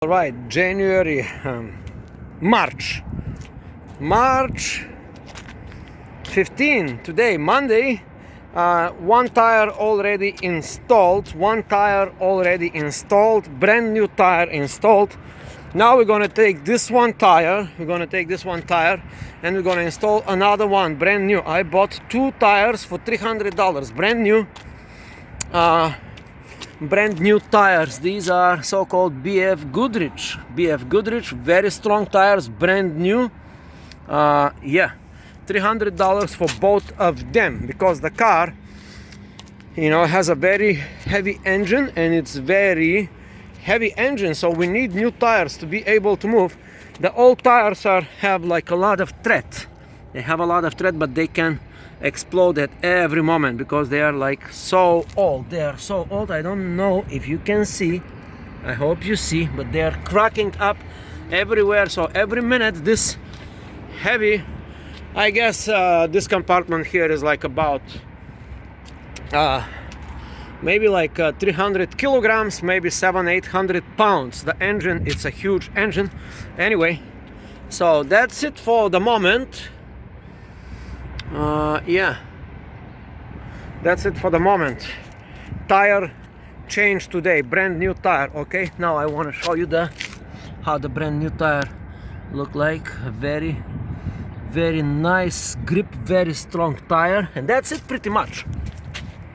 All right, January, March 15 today, Monday. One tire already installed, brand new tire installed. Now we're gonna take this one tire, and we're gonna install another one, brand new. I bought two tires for $300, brand new tires. These are so-called BF Goodrich, very strong tires, brand new. Yeah, $300 for both of them, because the car, has a very heavy engine, and it's very heavy engine, so we need new tires to be able to move. The old tires have like a lot of tread. They have a lot of tread, but they can explode at every moment because they are like so old. They are so old. I don't know if you can see. I hope you see, but they are cracking up everywhere. So every minute this heavy, I guess this compartment here is like about maybe like 300 kilograms, maybe 700-800 pounds. The engine, it's a huge engine. Anyway, so that's it for the moment. Yeah, that's it for the moment. Tire change today, brand new tire. Okay, now I want to show you how the brand new tire look like. A very nice grip, very strong tire, and that's it pretty much.